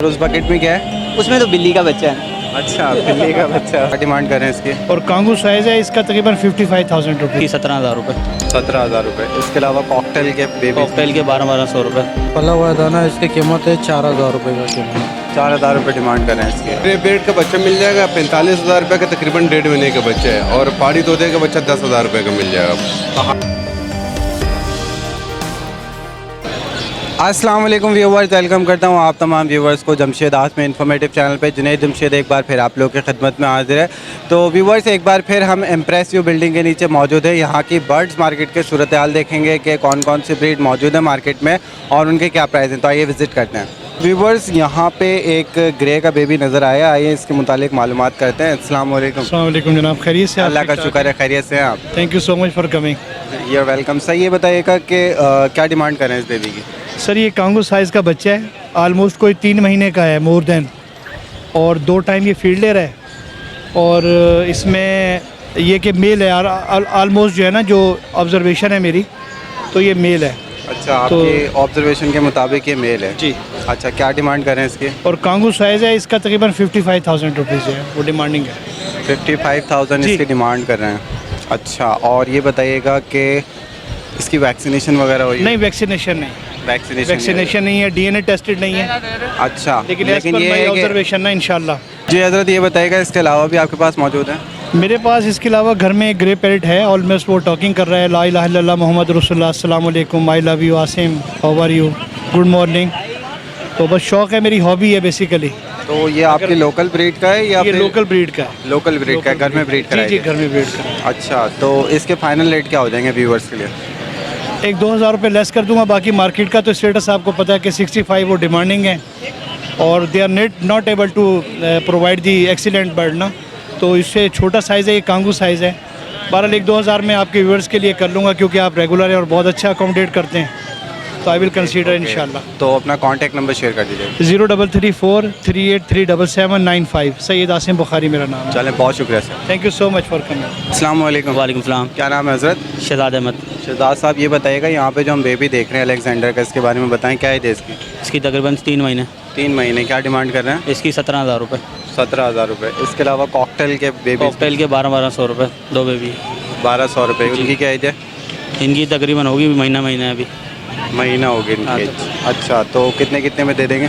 और उस बकेट में क्या है? उसमें तो बिल्ली का बच्चा है। अच्छा, बिल्ली का बच्चा। क्या डिमांड कर रहे हैं इसकी? और कांगू साइज़ है इसका तकरीबन 55,000 रुपये। 17,000 रुपये। 17,000 रुपये। इसके अलावा कॉकटेल के बेबी कॉकटेल के 1200 रुपये। पला हुआ दाना इसकी कीमत है 4,000 रुपये का कीमत। 4,000 रुपये डिमांड कर रहे हैं इसकी। ग्रे बेड का बच्चा मिल जाएगा 45,000 रुपये का, तकरीबन 1.5 महीने का बच्चा है। और पहाड़ी तोते का बच्चा 10,000 रुपये का मिल जाएगा। अस्सलाम वालेकुम व्यूवर्स, वेलकम करता हूँ आप तमाम व्यूवर्स को जमशेद आज में इन्फॉर्मेटिव चैनल पे। जुनैद जमशेद एक बार फिर आप लोग की खिदमत में हाजिर है। तो व्यूवर्स, एक बार फिर हम इम्प्रेस व्यू बिल्डिंग के नीचे मौजूद है। यहाँ की बर्ड्स मार्केट के सूरत हाल देखेंगे कि कौन कौन सी ब्रीड मौजूद है मार्केट में और उनके क्या प्राइस हैं। तो आइए विज़िट करते हैं। व्यूवर्स, यहाँ पे एक ग्रे का बेबी नज़र आया, आइए इसके मुतालिक मालूमात करते हैं। अस्सलाम वालेकुम। अस्सलाम वालेकुम जनाब, खैरियत से? अल्लाह का शुक्र है, खैरियत से हैं आप? Thank you so much for coming. You welcome. Sir ये बताइएगा कि क्या डिमांड कर रहे हैं इस बेबी की? सर ये कांगू साइज़ का बच्चा है, आलमोस्ट कोई 3 महीने का है, मोर देन, और 2 टाइम ये फील्डर है। और इसमें ये कि मेल है, आलमोस्ट जो है ना, जो ऑब्जर्वेशन है मेरी, तो ये मेल है। अच्छा, आपके ऑब्जर्वेशन के मुताबिक ये मेल है जी। अच्छा, क्या डिमांड कर रहे हैं इसकी? और कांगू साइज़ है इसका तकरीबन 55,000 रुपीज़ है, वो डिमांडिंग है। 55,000 जी। इसकी डिमांड कर रहे हैं। अच्छा, और ये बताइएगा कि इसकी वैक्सीनेशन वगैरह हुई है? नहीं, वैक्सीनेशन नहीं, वैक्सीनेशन नहीं है, DNA टेस्टेड नहीं है। अच्छा, लेकिन ये है कि ऑब्जर्वेशन ना इंशाल्लाह। जी हज़रत, ये बताइएगा इसके अलावा भी आपके पास मौजूद है? मेरे पास इसके अलावा घर में एक ग्रे पैरेट है, ऑलमोस्ट वो टॉकिंग कर रहा है, ला इलाहा इल्लल्लाह मोहम्मद रसूलुल्लाह, अस्सलाम वालेकुम, I love you Asim, how are you, good morning. तो बस शौक़ है, मेरी हॉबी है बेसिकली। तो ये आपकी लोकल ब्रीड का है या ये फिर लोकल ब्रीड का है? लोकल ब्रीड का है, घर में ब्रीड जी कराई जी, है? घर में ब्रीड का है। अच्छा, तो इसके फाइनल रेट क्या हो जाएंगे व्यूवर्स के लिए? एक 2,000 रुपये लेस कर दूंगा, बाकी मार्केट का तो स्टेटस आपको पता है कि 65 वो डिमांडिंग है, और they are not able to provide the excellent bird ना, तो इससे छोटा साइज़ है, ये कांगू साइज़ है। बहरहाल 1-2 हज़ार में आपके व्यूअर्स के लिए कर लूँगा, क्योंकि आप रेगुलर हैं और बहुत अच्छा अकोमोडेट करते हैं, तो आई विल कंसीडर इंशाल्लाह। तो अपना कॉन्टैक्ट नंबर शेयर कर दीजिए। 0334383955। सैयद आसिम बुखारी मेरा नाम है। चलें, बहुत शुक्रिया sir. Thank you so much for coming. अस्सलाम वालेकुम। वालेकुम सलाम। क्या नाम है हज़रत? शहजाद अहमद। शहजाद साहब, ये बताइएगा यहाँ पे जो हम बेबी देख रहे हैं अलेक्जेंडर का, इसके बारे में बताएं, क्या है इसकी? इसकी तकरीबन 3 महीने। 3 महीने। क्या डिमांड कर रहे हैं? इसकी 17,000 रुपये। 17,000 रुपये। इसके अलावा कॉकटेल के बेबी? कॉकटेल के 1200 रुपये, 2 बेबी। 1200 रुपये। उनकी क्या एज है? इनकी तकरीबन होगी महीना अभी। महीना हो गया इनकी एज। अच्छा, तो कितने कितने में दे देंगे?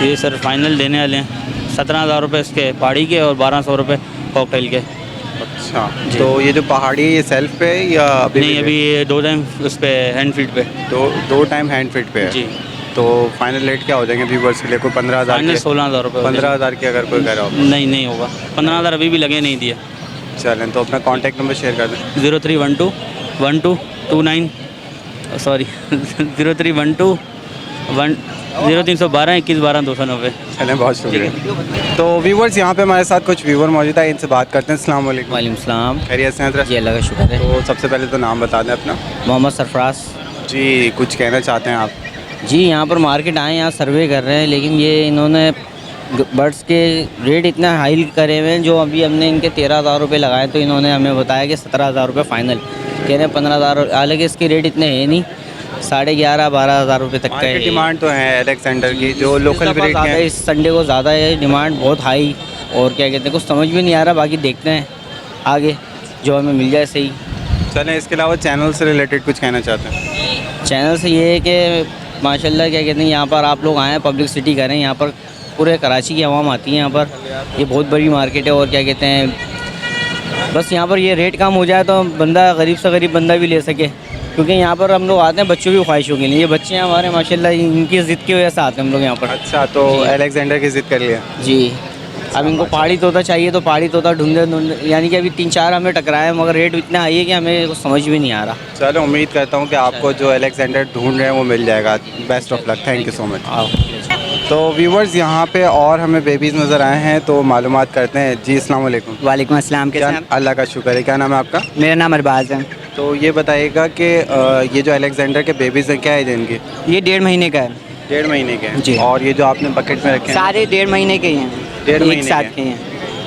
ये सर फाइनल देने वाले हैं 17,000 रुपये इसके पहाड़ी के और 1200 रुपये कॉकटेल के। अच्छा, तो ये जो पहाड़ी है ये सेल्फ पे है या नहीं, अभी ये 2 टाइम उस पर हैंड फीड पे। दो टाइम हैंड फिट पे है जी। तो फाइनल रेट क्या हो जाएंगे व्यूवर्स के लिए? कोई 15,000? फाइनल 16,000 रुपये। 15,000 की अगर कोई कह रहा हो? नहीं होगा, 15,000 अभी भी लगे नहीं दिए। चलें, तो अपना कॉन्टैक्ट नंबर शेयर कर दें। 0312 सॉरी 0312 0312 21 12 290। चलें, बहुत शुक्रिया। तो व्यूवर्स, यहाँ पे हमारे साथ कुछ व्यूवर मौजूद है, इनसे बात करते हैं। अस्सलाम वालेकुम। वालेकुम सलाम। खैरियत से हैं हज़रत? जी अल्लाह का शुक्र है। तो सबसे पहले तो नाम बता दें अपना। मोहम्मद सरफराज। जी, कुछ कहना चाहते हैं आप? जी, यहाँ पर मार्केट आए, यहाँ सर्वे कर रहे हैं, लेकिन ये इन्होंने बर्ड्स के रेट इतना हाई करे हुए हैं, जो अभी हमने इनके 13,000 रुपये लगाए, तो इन्होंने हमें बताया कि 17,000 रुपये फ़ाइनल, कह रहे हैं 15,000। हालांकि इसके रेट इतने हैं नहीं, 11,500-12,000 रुपये तक का है। डिमांड तो है अलेक्जेंडर की, जो लोकल ब्रीड ज़्यादा है। इस संडे को ज़्यादा है डिमांड, बहुत हाई, और क्या कहते हैं, कुछ समझ भी नहीं आ रहा। बाकी देखते हैं आगे जो हमें मिल जाए सही। चलें, इसके अलावा चैनल से रिलेटेड कुछ कहना चाहते हैं? चैनल से ये है कि माशाल्लाह, क्या कहते हैं, यहाँ पर आप लोग आएँ, पब्लिसिटी करें। यहाँ पर पूरे कराची की आवाम आती है यहाँ पर, ये बहुत बड़ी मार्केट है, और क्या कहते हैं, बस यहाँ पर ये रेट कम हो जाए तो बंदा, गरीब से गरीब बंदा भी ले सके, क्योंकि यहाँ पर हम लोग आते हैं बच्चों की ख्वाहिशों के लिए। ये बच्चे हैं हमारे माशाल्लाह, इनकी ज़िद की वजह से आते हैं हम लोग यहाँ पर। अच्छा, तो अलेक्जेंडर की जिद कर लिया? जी। अब इनको पहाड़ी तोता चाहिए, तो पहाड़ी तोता ढूंढे, यानी कि अभी 3-4 हमने टकराए, मगर रेट इतना हाई है कि हमें कुछ समझ भी नहीं आ रहा। चलो, उम्मीद करता हूँ कि आपको जो अलेक्जेंडर ढूंढ रहे हैं वो मिल जाएगा। Best of luck. Thank you so much. तो व्यूवर्स, यहाँ पे और हमें बेबीज़ नज़र आए हैं, तो मालूमात करते हैं। जी अस्सलाम वालेकुम। वालेकुम अस्सलाम। कैसे हैं आप? अल्लाह का शुक्र है। क्या नाम है आपका? मेरा नाम अरबाज़ है। तो ये बताइएगा कि ये जो अलेक्जेंडर के बेबीज़ हैं, क्या है इनकी? ये 1.5 महीने का है। 1.5 महीने के हैं जी। और ये जो आपने बकेट में रखे हैं? सारे 1.5 महीने के ही हैं। 1.5 महीने एक साथ के के हैं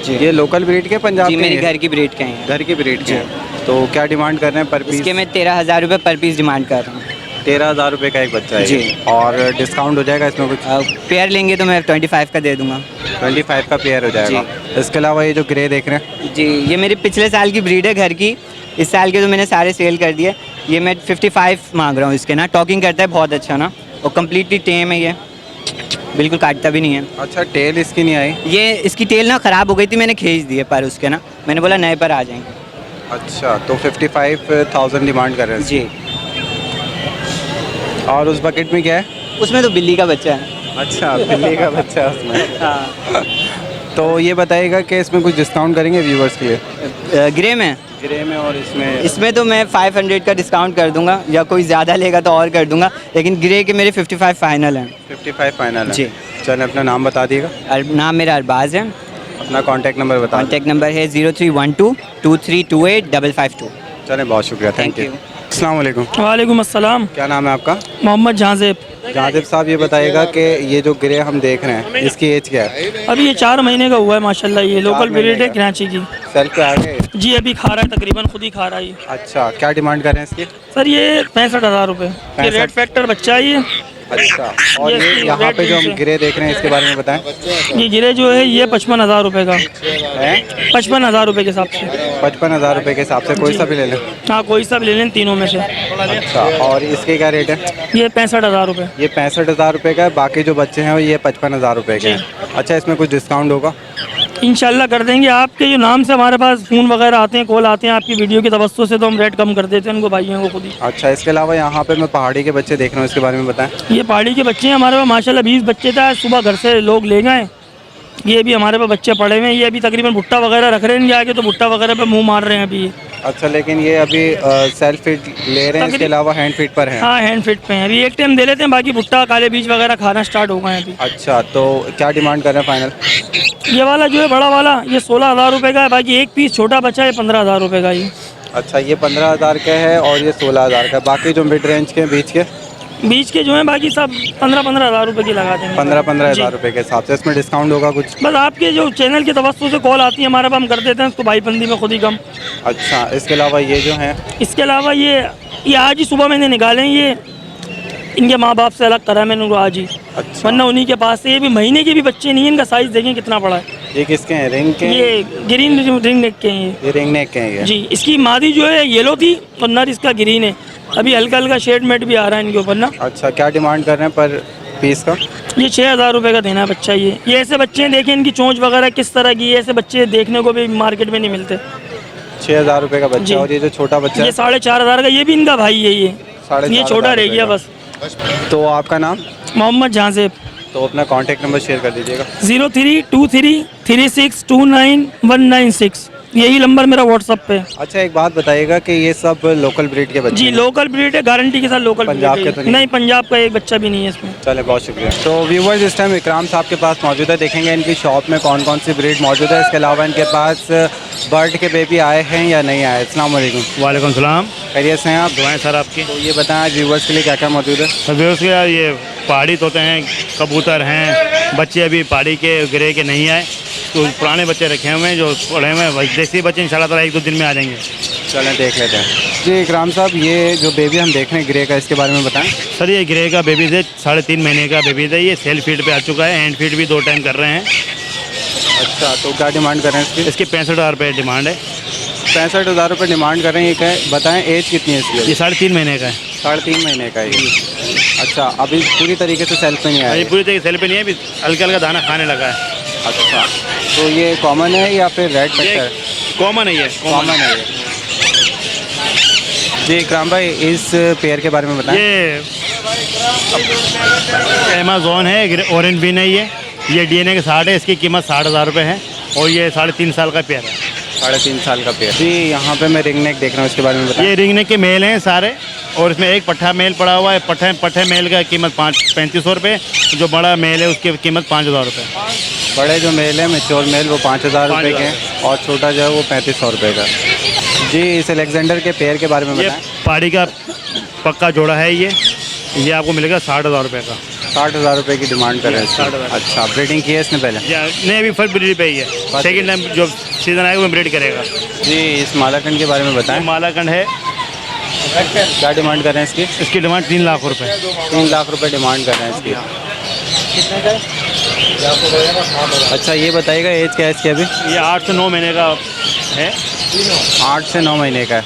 जी। ये लोकल ब्रीड के पंजाब जी, के मेरे हैं? घर की ब्रीड के हैं। घर की ब्रीड के हैं। तो क्या डिमांड कर रहे हैं पर पीस? इसके मैं 13,000 रुपये पर पीस डिमांड कर रहा हूँ। 13,000 रुपये का एक बच्चा है जी। ये। और डिस्काउंट हो जाएगा इसमें कुछ? पेयर लेंगे तो मैं 25 का दे दूंगा। 25 का पेयर हो जाएगा। इसके अलावा ये जो ग्रे देख रहे हैं, जी, ये मेरी पिछले साल की ब्रीड है घर की। इस साल के तो मैंने सारे सेल कर दिए। ये मैं 55 मांग रहा हूँ इसके ना। टॉकिंग करता है बहुत अच्छा ना, और कम्प्लीटली टेम है ये, बिल्कुल काटता भी नहीं है। अच्छा टेल इसकी नहीं आई? ये इसकी टेल ना ख़राब हो गई थी, मैंने खींच दिए पर उसके ना, मैंने बोला नए पर आ जाएंगे। अच्छा, तो 55,000 डिमांड कर रहे हैं। जी, और उस बकेट में क्या है? उसमें तो बिल्ली का बच्चा है। अच्छा, बिल्ली का बच्चा है उसमें। हाँ। तो ये बताइएगा कि इसमें कुछ डिस्काउंट करेंगे व्यूवर्स के लिए? ग्रे में ग्रे में और इसमें तो मैं 500 का डिस्काउंट कर दूंगा, या कोई ज़्यादा लेगा तो और कर दूंगा, लेकिन ग्रे के मेरे 55 फाइनल हैं। 55 फाइनल है। जी। चलिए अपना नाम बता दिएगा। नाम मेरा अरबाज़ है। अपना कॉन्टैक्ट नंबर बता। कॉन्टैक्ट नंबर है 03122328 चलें, बहुत शुक्रिया, थैंक यू। अस्सलाम वालेकुम। वालेकुम अस्सलाम। क्या नाम है आपका? मोहम्मद जहाज़ेब। जाहिद साहब, ये बताइएगा कि ये जो ग्रे हम देख रहे हैं इसकी एज क्या है? अभी ये 4 महीने का हुआ है माशाल्लाह। ये लोकल महीने ब्रीड है का। कराची की। सेल पे आ गए? जी, अभी खा रहा है, तकरीबन खुद ही खा रहा है ये। अच्छा, क्या डिमांड कर रहे हैं इसकी? सर ये 65,000 रुपये। ये 65,000 रेड फैक्टर बच्चा है ये। अच्छा, और ये ये इसकी यहाँ रेट पे जो हम नीचे। ग्रे देख रहे हैं इसके बारे में बताएं। ये गिरे जो है ये 55,000 रुपये का है। हैं? 55,000 रुपये के हिसाब से। 55,000 रुपये के हिसाब से कोई सा भी ले लें? हाँ, कोई सा भी ले लें तीनों में से। अच्छा, और इसके क्या रेट है? ये 65,000 रुपये। ये 65,000 रुपये का है, बाकी जो बच्चे हैं वो ये 55,000 रुपये के हैं। अच्छा, इसमें कुछ डिस्काउंट होगा? इंशाल्लाह कर देंगे। आपके जो नाम से हमारे पास फ़ोन वगैरह आते हैं, कॉल आते हैं आपकी वीडियो की तवज्जो से, तो हम रेट कम कर देते हैं उनको भाइयों को खुद ही। अच्छा, इसके अलावा यहाँ पे मैं पहाड़ी के बच्चे देख रहा हूँ, इसके बारे में बताएं। ये पहाड़ी के बच्चे हैं हमारे पास माशाल्लाह 20 बच्चे थे। आज सुबह घर से लोग ले गए। ये भी हमारे पास बच्चे पड़े हुए हैं। ये अभी तकरीबन भुट्टा वगैरह रख रहे हैं, आगे तो भुट्टा वगैरह पे मुंह मार रहे हैं अभी ये। अच्छा, लेकिन ये अभी सेल्फ फीड ले रहे हैं, इसके अलावा हैंड फीड पर हैं? हाँ, हैंड फिट पे हैं। अभी एक टाइम दे लेते हैं, बाकी भुट्टा काले बीज वगैरह खाना स्टार्ट हो गए हैं अभी। अच्छा, तो क्या डिमांड कर रहे हैं फाइनल? ये वाला जो है बड़ा वाला ये 16,000 रुपये का है। बाकी एक पीस छोटा बच्चा है 15,000 रुपये का ये। अच्छा, ये 15,000 का है और ये 16,000 का। बाकी जो मिड रेंज के बीच के बीच के जो हैं बाकी सब 15,000 रुपये की लगा देंगे। 15,000 रुपये के हिसाब से इसमें डिस्काउंट होगा कुछ? बस आपके जो चैनल की तवज्जो से कॉल आती है हमारे पास, हम कर देते हैं उसको भाईबंदी में खुद ही कम। अच्छा, इसके अलावा ये जो हैं? इसके अलावा ये आज ही सुबह मैंने निकाले हैं। ये इनके माँ बाप से अलग करा है मैंने उनको आज ही, अच्छा, वरना उन्हीं के पास से। ये भी महीने के भी बच्चे नहीं है। इनका साइज़ देखें कितना बड़ा है। ये किसके हैं? रिंग के? ये ग्रीन रिंग नेक के हैं ये रिंग नेक के हैं ये? जी। इसकी मादी जो है येलो थी और नर इसका ग्रीन है। अभी हल्का हल्का शेड मेट भी आ रहा है इनके ऊपर ना। अच्छा, क्या डिमांड कर रहे हैं पर पीस का? ये 6,000 रुपये का देना है बच्चा। ये ऐसे बच्चे हैं, देखें इनकी चोंच वगैरह किस तरह की है। ऐसे बच्चे देखने को भी मार्केट में नहीं मिलते। 6,000 रुपये का जी। बच्चा। और ये जो छोटा बच्चा ये है? 4,500 का। ये भी इनका भाई है ये 4,500 छोटा रह रुपये गया का। बस। तो आपका नाम? मोहम्मद जहाज़ेब। तो अपना कॉन्टैक्ट नंबर शेयर कर दीजिएगा। 032336299196 यही नंबर मेरा व्हाट्सअप पे है। अच्छा, एक बात बताइएगा कि ये सब लोकल ब्रीड के बच्चे जी, हैं? लोकल ब्रीड है, गारंटी के साथ लोकल पंजाब ब्रीड के है। तो नहीं? नहीं, पंजाब का एक बच्चा भी नहीं है इसमें। चले, बहुत शुक्रिया। तो व्यूवर्स, इस टाइम इकराम साहब के पास मौजूद है। देखेंगे इनकी शॉप में कौन कौन सी ब्रीड मौजूद है। इसके अलावा इनके पास बर्ड के बेबी आए हैं या नहीं आए। अस्सलाम वालेकुम। वालेकुम सलाम। खैरियत से हैं आप? दुआएं सर आपकी। तो ये बताएं आज व्यूवर्स के लिए क्या क्या मौजूद है? सर व्यूअर्स के यार ये पहाड़ी तोते हैं, कबूतर हैं, बच्चे अभी पहाड़ी के ग्रे के नहीं आए, तो पुराने बच्चे रखे हुए हैं जो पड़े हुए हैं। देसी बच्चे इंशाल्लाह ताला 1-2 दिन में आ जाएंगे। चलें देख लेते हैं। जी इकराम साहब, ये जो बेबी हम देख रहे हैं ग्रे का, इसके बारे में बताएं। सर ये ग्रे का बेबी है, 3.5 महीने का बेबी है। ये सेल फीड पे आ चुका है, हैंड फीड भी 2 टाइम कर रहे हैं। अच्छा, तो क्या डिमांड कर रहे हैं इसकी? इसकी 65,000 रुपये डिमांड है। 65,000 रुपये डिमांड कर रहे हैं। ये क्या है? बताएं एज कितनी है इसकी? ये 3.5 महीने का है। 3.5 महीने का ये। अच्छा, अभी पूरी तरीके से सेल्फ में नहीं आया ये है? पूरी तरीके सेल पे नहीं है, अभी हल्का हल्का दाना खाने लगा है। अच्छा, तो ये कॉमन है या फिर रेड फैक्टर है? कॉमन है ये, कॉमन है ये। जी इकराम भाई, इस पेयर के बारे में बताएं। ये अमेज़ॉन है, ऑरेंज बिन है ये DNA के 60 है। इसकी कीमत 60,000 रुपये है और ये 3.5 साल का पेयर है। 3.5 साल का पेयर। जी यहाँ पे मैं रिंग नेक देख रहा हूँ, इसके बारे में बताएं। ये रिंग नेक के मेल हैं सारे, और इसमें एक पट्ठा मेल पड़ा हुआ है। पट्ठे मेल का कीमत 3500 रुपये। जो बड़ा मेल है उसकी कीमत 5,000 रुपये। बड़े जो मेल है, मैच्योर मेल, वो 5,000 रुपये के हैं और छोटा जो है वो 3500 रुपये का। जी इस अलेक्जेंडर के पेयर के बारे में ये बताएं। पहाड़ी का पक्का जोड़ा है ये आपको मिलेगा 60,000 रुपये का। 60,000 रुपये की डिमांड कर रहे हैं इसकी। 60,000। अच्छा, ब्रीडिंग की है इसने पहले? नहीं, अभी फर्स्ट ब्रीड पे ही है। सेकेंड टाइम जो सीज़न आएगा वो ब्रीड करेगा। जी इस मालाकंड के बारे में बताएं। मालाकंड है, क्या डिमांड कर रहे हैं इसकी? इसकी डिमांड 3 लाख रुपए। 3 लाख रुपए डिमांड कर रहे हैं इसकी। कितने का? अच्छा ये बताइएगा एज क्या है इसकी अभी? ये 8 से 9 महीने का है। 8 से 9 महीने का है।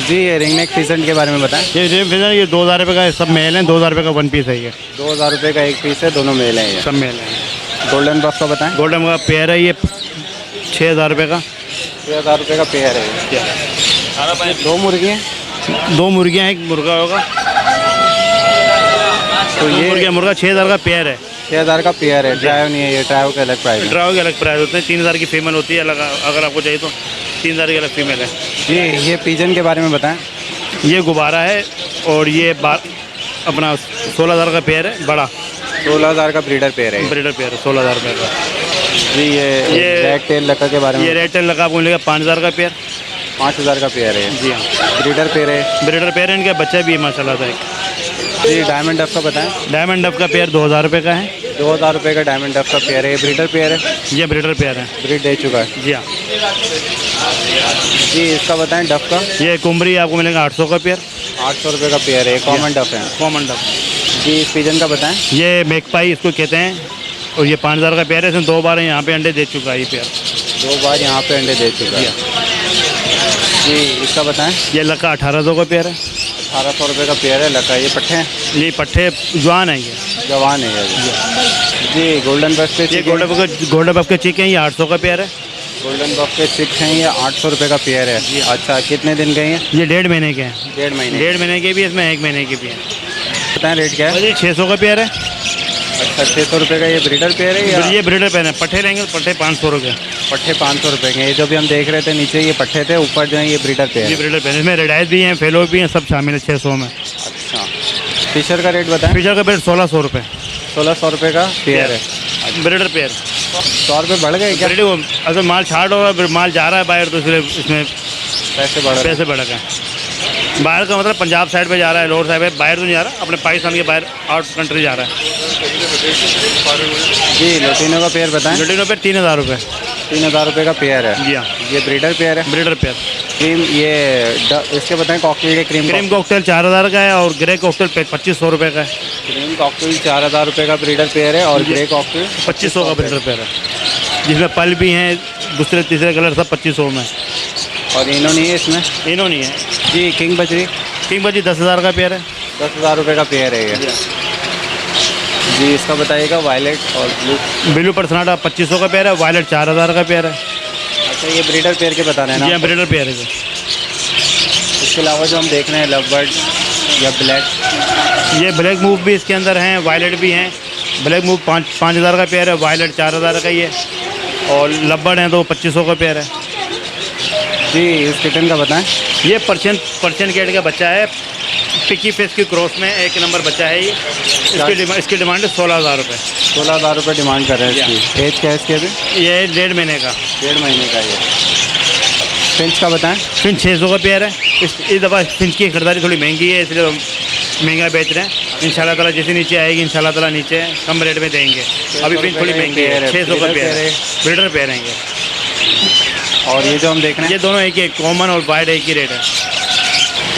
जी ये रिंग नेक पीसेंट के बारे में बताएं। ये रेम फिजर ये 2000 रुपये का सब मेल है, 2000 रुपये का 1 पीस है ये। 2000 रुपये का एक पीस है, दोनों मेल हैं ये। सब मेल है। गोल्डन बफ का बताएं। गोल्डन का पेयर है ये 6000 रुपये का। 6000 रुपये का पेयर है ये। 2 मुर्गी हैं। 2 मुर्गियाँ, 1 मुर्गा होगा। तो ये मुर्गा 6000 का पेयर है। 6000 का पेयर है। ड्राइव नहीं है ये, ड्राइव का अलग प्राइस है। ड्राइव के अलग प्राइस होते हैं। 3000 की फीमेल होती है अलग, अगर आपको चाहिए तो 3000 की अलग फीमेल है। ये पिजन के बारे में बताएं। ये गुब्बारा है और ये अपना 16000 का पेयर है बड़ा। 16000 का ब्रीडर पेयर है ये। ब्रीडर पेयर है 16000 रुपये का। जी ये रेड टेल लका के बारे में। ये रेड टेल लगा आपको मिलेगा 5000 का पेयर। 5000 का पेयर है। जी हाँ, ब्रीडर पेयर है। ब्रीडर पेयर है। इनका बच्चा भी है माशाल्लाह से। जी डायमंड डफ का बताएं। डायमंड डफ का पेयर 2000 रुपये का है। 2000 रुपये का डायमंड डफ का पेयर है। ये ब्रीडर पेयर है। ये ब्रीडर पेयर है। ब्रीड दे चुका है। जी हाँ। जी इसका बताएं डफ का। ये कुमरी आपको मिलेगा 800 का पेयर। 800 रुपये का पेयर है। कॉमन डफ है। कॉमन डफ। जी इस पिजन का बताएं। ये मैकपाई इसको कहते हैं और ये 5000 का पेयर है। इसमें 2 बार यहाँ पे अंडे दे चुका है ये पेयर। 2 बार यहाँ पे अंडे दे चुका है। जी इसका बताएं। ये लका 1800 का पेयर है। 1800 रुपये का पेयर है लका। ये पट्ठे हैं। ये पट्ठे जवान है ये। जवान है ये। जी गोल्डन बफ पे ये गोल्डन बफ के चिक हैं। ये 800 का पेयर है। गोल्डन बफ के चिक्स हैं। ये 800 रुपये का पेयर है। अच्छा कितने दिन के हैं? ये 1.5 महीने के हैं। 1.5 महीने। 1.5 महीने के भी है, इसमें 1 महीने के भी हैं। बताएं रेट क्या है? ये 600 का पेयर है। अच्छा 600 रुपये का ये ब्रीडर पेयर है या ये ब्रीडर पेयर है। पट्ठे रहेंगे तो पट्ठे 500 रुपये। पट्ठे 500 रुपये के? ये जो भी हम देख रहे थे नीचे ये पट्ठे थे, ऊपर जो है ये ब्रीडर पेयर ये है। Breeder pair. इसमें रेडाइज भी हैं, फेलो भी हैं, सब शामिल है 600 में। अच्छा फिशर का रेट बताएं। फिशर का पेयर 1600 रुपये। 1600 रुपये का पेयर है। ब्रीडर पेयर 100 रुपये बढ़ गए क्या? अगर माल छाट हो रहा है, माल जा रहा है बाहर तो इसलिए इसमें पैसे बढ़ गए। बाहर का मतलब पंजाब साइड पे जा रहा है, लोअर साइड पे, बाहर तो नहीं जा रहा, अपने पाकिस्तान के बाहर आउट कंट्री जा रहा है। जी लोटिनो का पेयर बताएं। लोटिनो पेयर 3000 रुपये। 3000 रुपये का पेयर है। जी हाँ। ये ब्रीडर पेयर है। Breeder pair. क्रीम इसके बताएं। कॉकटेल के क्रीम कॉकटेल 4000 का है और ग्रे कॉकटेल 2500 रुपये का है। क्रीम कॉकटेल 4000 रुपये का ब्रीडर पेयर है और ग्रे कॉकटेल 2500 का ब्रीडर पेयर है, जिसमें पल भी हैं, दूसरे तीसरे कलर सब 2500 में। और इनो नहीं है इसमें? इनो नहीं है। जी किंग बजरी। किंग बजी 10,000 का पेयर है। 10,000 रुपये का पेयर है ये। जी इसका बताइएगा वायलेट और ब्लू। ब्लू पर्सनाटा 2500 का पेयर है। वायलेट 4000 का पेयर है। अच्छा ये ब्रीडर पेयर के बता रहे हैं जी ना? हाँ, ब्रीडर पेयर है। इसके अलावा जो हम देख रहे हैं लव बर्ड या ब्लैक, ये ब्लैक मूव भी इसके अंदर हैं, वायलेट भी हैं। ब्लैक मूव 5000 का पेयर है, वायलेट 4000 का ही है, और लब्बड़ हैं तो 2500 का पेयर है। जी इस किटन का बताएं। ये पर्शियन कैट का बच्चा है, पिकी फेस की क्रॉस में 1 नंबर बच्चा है ये। इसकी डिमांड है 16000 रुपये। 16000 रुपये डिमांड कर रहे हैं इसकी। एज क्या है इसकी अभी? ये 1.5 महीने का। 1.5 महीने का ये। फिंच का बताएं। फिंच 600 का पेयर है। इस दफ़ा फिंच की खरीदारी थोड़ी महंगी है, इसलिए हम महंगा बेच रहे हैं। इंशाल्लाह ताला जैसे नीचे आएगी इंशाल्लाह ताला नीचे कम रेट में देंगे। अभी फिंच थोड़ी महंगी है, 600 का पेयर है। ब्रीडर पेयर है ये। और ये जो हम देख रहे हैं ये दोनों एक ही, कॉमन और वाइट एक ही रेट है।